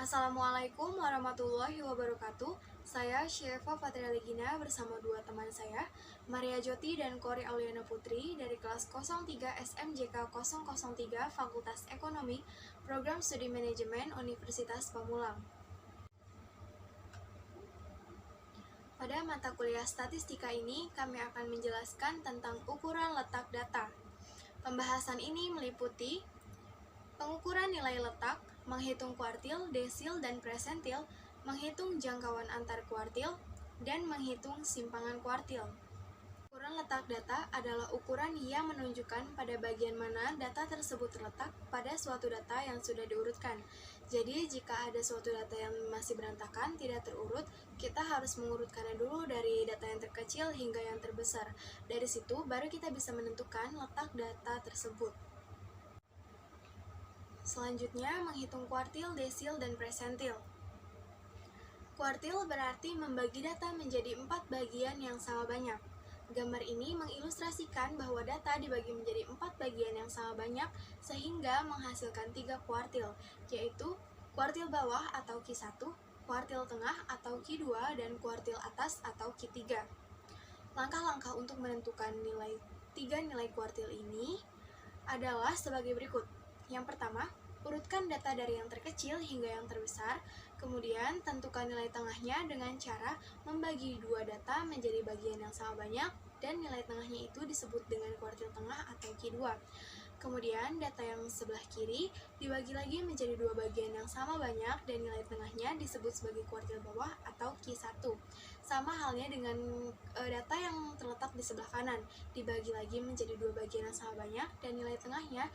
Assalamualaikum warahmatullahi wabarakatuh. Saya Syefa Fatria Legina bersama dua teman saya, Maria Joti dan Kori Auliana Putri dari kelas 03 SMJK 003 Fakultas Ekonomi, Program Studi Manajemen Universitas Pamulang. Pada mata kuliah statistika ini, kami akan menjelaskan tentang ukuran letak data. Pembahasan ini meliputi pengukuran nilai letak, menghitung kuartil, desil, dan presentil, menghitung jangkauan antar kuartil, dan menghitung simpangan kuartil. Ukuran letak data adalah ukuran yang menunjukkan pada bagian mana data tersebut terletak pada suatu data yang sudah diurutkan. Jadi, jika ada suatu data yang masih berantakan, tidak terurut, kita harus mengurutkannya dulu dari data yang terkecil hingga yang terbesar. Dari situ, baru kita bisa menentukan letak data tersebut. Selanjutnya, menghitung kuartil, desil, dan presentil. Kuartil berarti membagi data menjadi 4 bagian yang sama banyak. Gambar ini mengilustrasikan bahwa data dibagi menjadi 4 bagian yang sama banyak sehingga menghasilkan 3 kuartil, yaitu kuartil bawah atau Q1, kuartil tengah atau Q2, dan kuartil atas atau Q3. Langkah-langkah untuk menentukan 3 nilai kuartil ini adalah sebagai berikut. Yang pertama, urutkan data dari yang terkecil hingga yang terbesar, kemudian tentukan nilai tengahnya dengan cara membagi dua data menjadi bagian yang sama banyak, dan nilai tengahnya itu disebut dengan kuartil tengah atau Q2. Kemudian, data yang sebelah kiri dibagi lagi menjadi dua bagian yang sama banyak, dan nilai tengahnya disebut sebagai kuartil bawah atau Q1. Sama halnya dengan data yang terletak di sebelah kanan, dibagi lagi menjadi dua bagian yang sama banyak, dan nilai tengahnya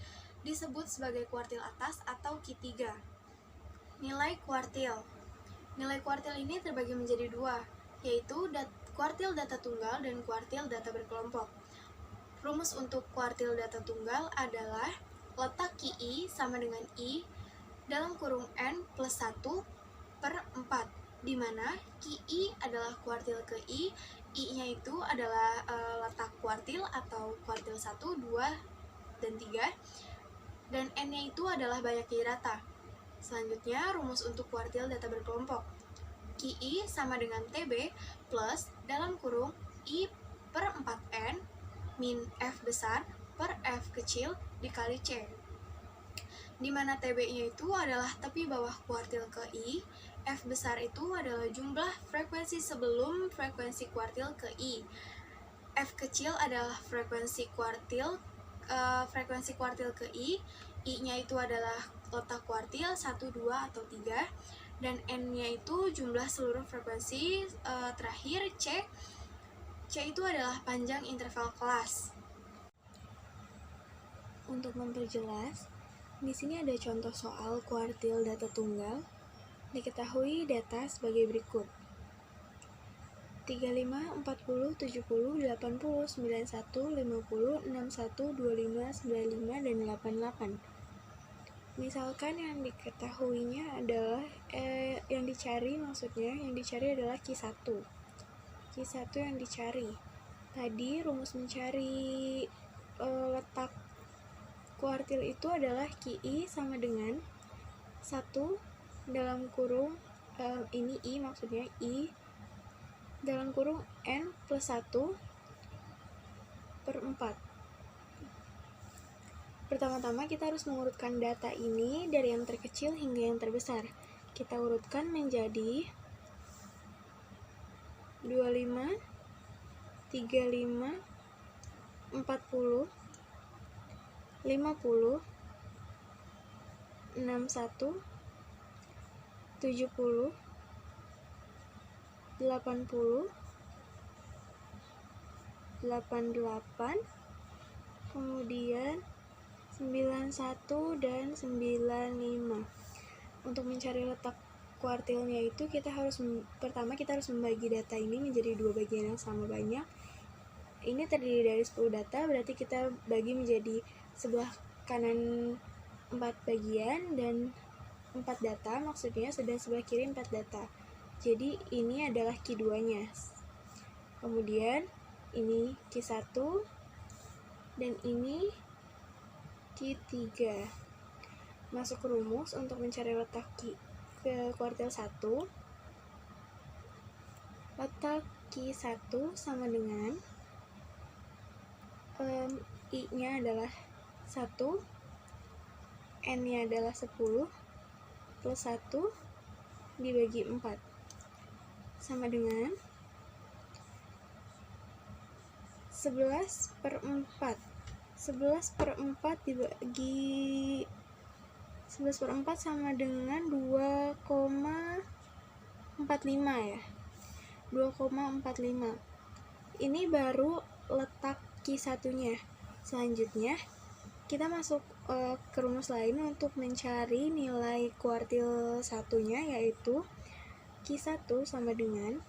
disebut sebagai kuartil atas atau Q3. Nilai kuartil. Nilai kuartil ini terbagi menjadi dua, yaitu kuartil data tunggal dan kuartil data berkelompok. Rumus untuk kuartil data tunggal adalah letak QI sama dengan I dalam kurung N plus 1 per 4, di mana QI adalah kuartil ke I-nya itu adalah letak kuartil atau kuartil 1, 2, dan 3, dan N-nya itu adalah banyaknya data. Selanjutnya, rumus untuk kuartil data berkelompok. QI sama dengan TB plus dalam kurung I per 4N min F besar per F kecil dikali C. Di mana TB-nya itu adalah tepi bawah kuartil ke I, F besar itu adalah jumlah frekuensi sebelum frekuensi kuartil ke I. F kecil adalah frekuensi kuartil ke I-nya itu adalah letak kuartil 1, 2, atau 3, dan N-nya itu jumlah seluruh frekuensi. Terakhir C itu adalah panjang interval kelas. Untuk memperjelas, di sini ada contoh soal kuartil data tunggal. Diketahui data sebagai berikut: 35, 40, 70, 80, 91, 50, 61, 25, 95, dan 88. Misalkan yang diketahuinya adalah yang dicari adalah Q1. Q1 yang dicari. Tadi rumus mencari letak kuartil itu adalah QI sama dengan 1 dalam kurung ini I maksudnya I dalam kurung N plus 1 per 4. Pertama-tama kita harus mengurutkan data ini dari yang terkecil hingga yang terbesar. Kita urutkan menjadi 25, 35, 40, 50, 61, 70, 80, 88, kemudian 91 dan 95. Untuk mencari letak kuartilnya itu pertama kita harus membagi data ini menjadi dua bagian yang sama banyak. Ini terdiri dari 10 data, berarti kita bagi menjadi sebelah kanan 4 bagian dan 4 data, maksudnya, dan sebelah kiri 4 data. Jadi ini adalah Q2-nya. Kemudian ini Q1 dan ini Q3. Masuk rumus untuk mencari letak ke kuartil 1, letak Q1 sama dengan I-nya adalah 1, N-nya adalah 10, plus 1 dibagi 4, sama dengan 11/4. 11/4 dibagi 11/4 sama dengan 2,45 ya. 2,45. Ini baru letak Q1-nya. Selanjutnya, kita masuk ke rumus lain untuk mencari nilai kuartil 1-nya, yaitu Q1 sama dengan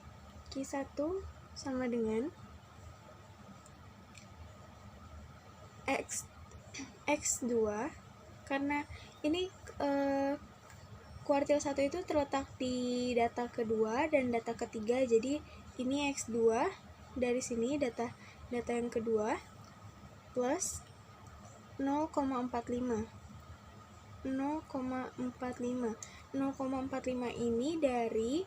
X2, karena ini kuartil 1 itu terletak di data kedua dan data ketiga, jadi ini X2 dari sini data yang kedua plus 0,45 ini dari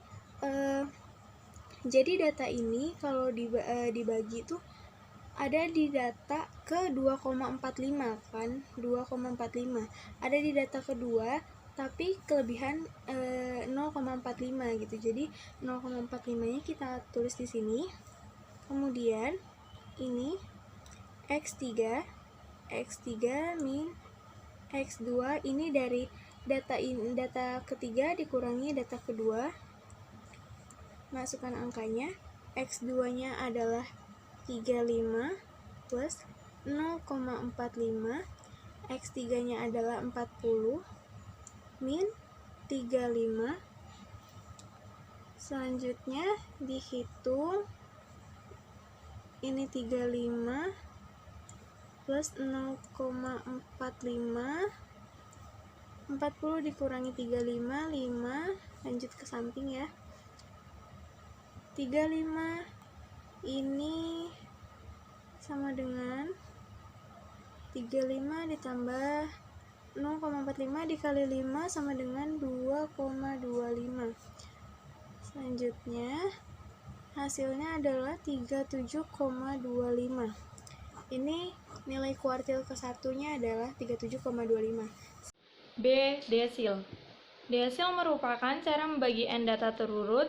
jadi data ini kalau dibagi itu ada di data ke 2,45 kan, 2,45 ada di data kedua, tapi kelebihan 0,45 gitu. Jadi 0,45-nya kita tulis di sini. Kemudian ini X3 min X2, ini dari data ketiga dikurangi data kedua. Masukkan angkanya. X2-nya adalah 35 plus 0,45, X3-nya adalah 40 min 35. Selanjutnya dihitung, ini 35 plus 0,45, 40 dikurangi 35, 5, lanjut ke samping ya. 35 ini sama dengan 35 ditambah 0,45 dikali 5 sama dengan 2,25. Selanjutnya hasilnya adalah 37,25. Ini nilai kuartil ke-1-nya adalah 37,25. B. Desil. Desil merupakan cara membagi N data terurut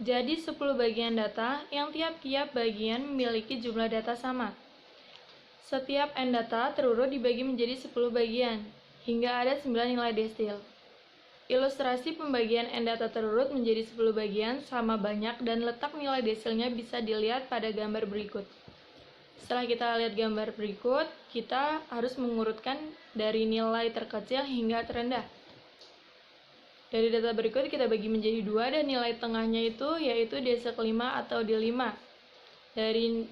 jadi 10 bagian data yang tiap-tiap bagian memiliki jumlah data sama. Setiap N data terurut dibagi menjadi 10 bagian, hingga ada 9 nilai desil. Ilustrasi pembagian N data terurut menjadi 10 bagian sama banyak dan letak nilai desilnya bisa dilihat pada gambar berikut. Setelah kita lihat gambar berikut, kita harus mengurutkan dari nilai terkecil hingga terendah. Dari data berikut kita bagi menjadi 2 dan nilai tengahnya itu yaitu desil kelima atau D5. Dari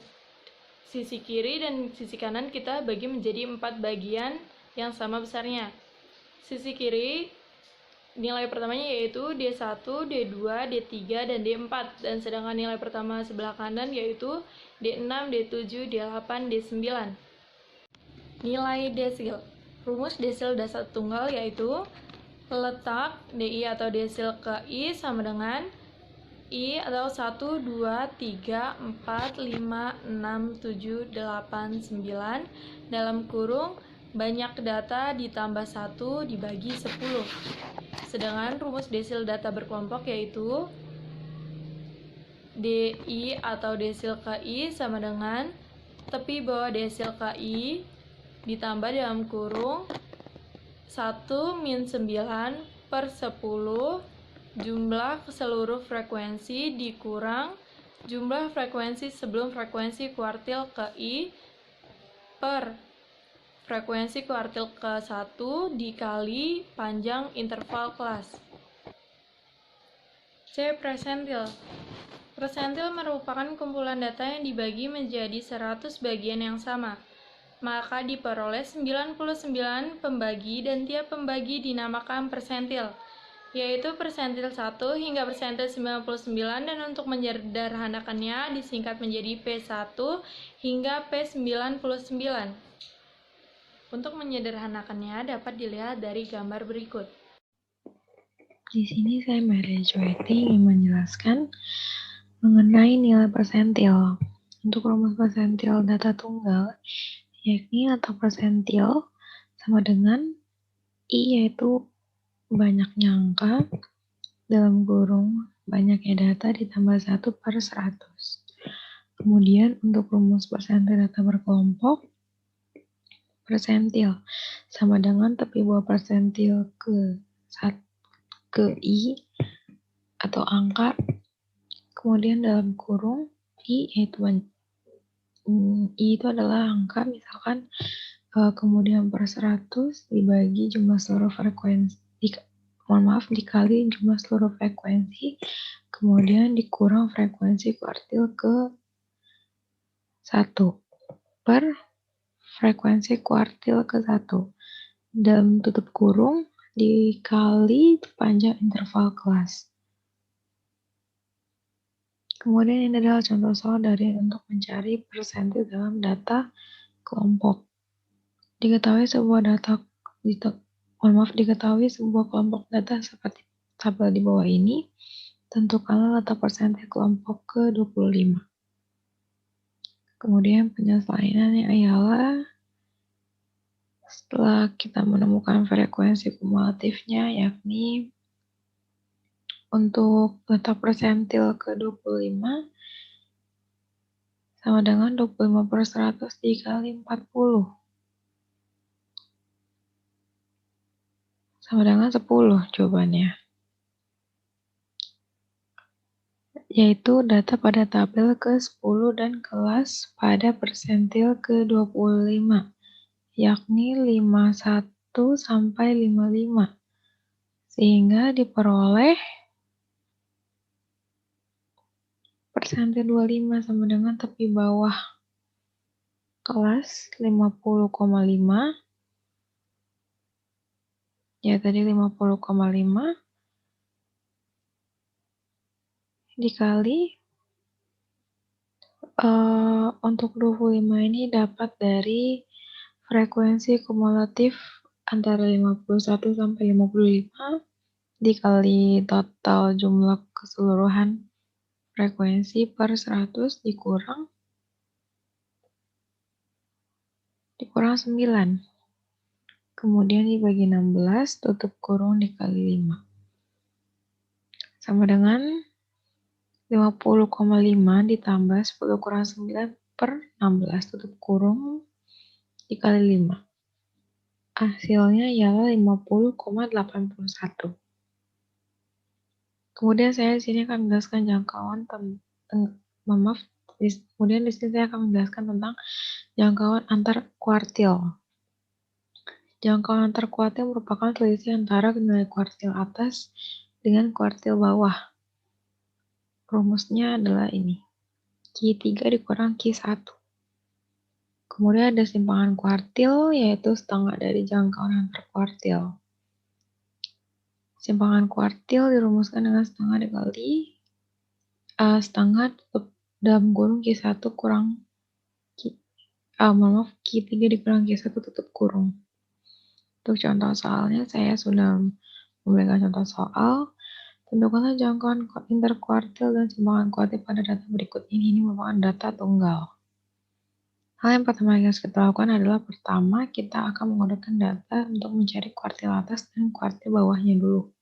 sisi kiri dan sisi kanan kita bagi menjadi 4 bagian yang sama besarnya. Sisi kiri nilai pertamanya yaitu D1, D2, D3, dan D4, dan sedangkan nilai pertama sebelah kanan yaitu D6, D7, D8, D9. Nilai desil. Rumus desil dasar tunggal yaitu letak DI atau desil ke I sama dengan I atau 1, 2, 3, 4, 5, 6, 7, 8, 9 dalam kurung banyak data ditambah 1 dibagi 10. Sedangkan rumus desil data berkelompok yaitu DI atau desil KI sama dengan tepi bawah desil KI ditambah dalam kurung 1 min 9 per 10 jumlah seluruh frekuensi dikurang jumlah frekuensi sebelum frekuensi kuartil KI per frekuensi kuartil ke-1 dikali panjang interval kelas. C. Persentil. Persentil merupakan kumpulan data yang dibagi menjadi 100 bagian yang sama. Maka diperoleh 99 pembagi dan tiap pembagi dinamakan persentil, yaitu persentil 1 hingga persentil 99, dan untuk menyederhanakannya disingkat menjadi P1 hingga P99. Untuk menyederhanakannya dapat dilihat dari gambar berikut. Di sini saya Maria Joeti ingin menjelaskan mengenai nilai persentil. Untuk rumus persentil data tunggal, yakni atau persentil sama dengan I yaitu banyaknya angka dalam kurung banyaknya data ditambah 1/100. Kemudian untuk rumus persentil data berkelompok, persentil sama dengan tepi bawah persentil ke I atau angka, kemudian dalam kurung I itu adalah angka, misalkan kemudian per 100 dibagi jumlah seluruh frekuensi, dikali jumlah seluruh frekuensi, kemudian dikurang frekuensi kuartil ke 1 per frekuensi kuartil ke 1 dalam tutup kurung dikali panjang interval kelas. Kemudian ini adalah contoh soal dari untuk mencari persentil dalam data kelompok. Diketahui sebuah kelompok data seperti tabel di bawah ini. Tentukanlah letak persentil kelompok ke-25. Kemudian penyelesaiannya ialah setelah kita menemukan frekuensi kumulatifnya, yakni untuk letak persentil ke-25 sama dengan 25/100 dikali 40. Sama dengan 10 jawabannya. Yaitu data pada tabel ke-10 dan kelas pada persentil ke-25. Yakni 51 sampai 55. Sehingga diperoleh persentil 25 sama dengan tepi bawah kelas 50,5. Ya tadi 50,5 dikali untuk 25 ini dapat dari frekuensi kumulatif antara 51 sampai 55 dikali total jumlah keseluruhan frekuensi per 100 dikurang 9. Kemudian dibagi 16 tutup kurung dikali 5. Sama dengan 50,5 ditambah 10 kurang 9 per 16 tutup kurung dikali 5. Hasilnya ialah 50,81. Kemudian saya di sini akan menjelaskan kemudian di sini saya akan menjelaskan tentang jangkauan antar kuartil. Jangkauan antar kuartil merupakan selisih antara nilai kuartil atas dengan kuartil bawah. Rumusnya adalah ini. Q3 dikurang Q1. Kemudian ada simpangan kuartil, yaitu setengah dari jangkauan antar kuartil. Simpangan kuartil dirumuskan dengan setengah dikali setengah tutup dalam kurung Q1 kurang Q3 dikurang Q1 tutup kurung. Untuk contoh soalnya saya sudah memberikan contoh soal. Tentukanlah jangkauan interkuartil dan simpangan kuartil pada data berikut ini. Ini merupakan data tunggal. Hal yang pertama yang harus kita lakukan adalah pertama kita akan menggunakan data untuk mencari kuartil atas dan kuartil bawahnya dulu.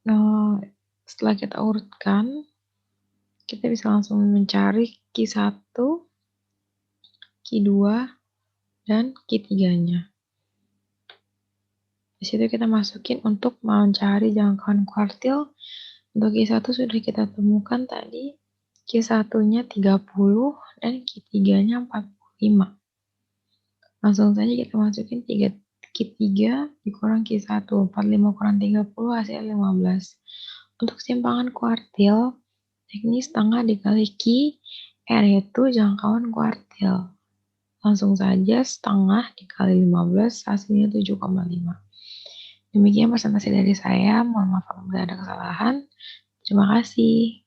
Nah, setelah kita urutkan, kita bisa langsung mencari Q1, Q2, dan Q3-nya. Di situ kita masukin untuk mencari jangkauan kuartil. Untuk Q1 sudah kita temukan tadi, Q1-nya 30 dan Q3-nya 45. Langsung saja kita masukin Q3 dikurang Q1, 45 kurang 30 hasil 15. Untuk simpangan kuartil, yakni setengah dikali Q, R yaitu jangkauan kuartil. Langsung saja setengah dikali 15 hasilnya 7,5. Demikian presentasi dari saya, mohon maaf apabila ada kesalahan. Terima kasih.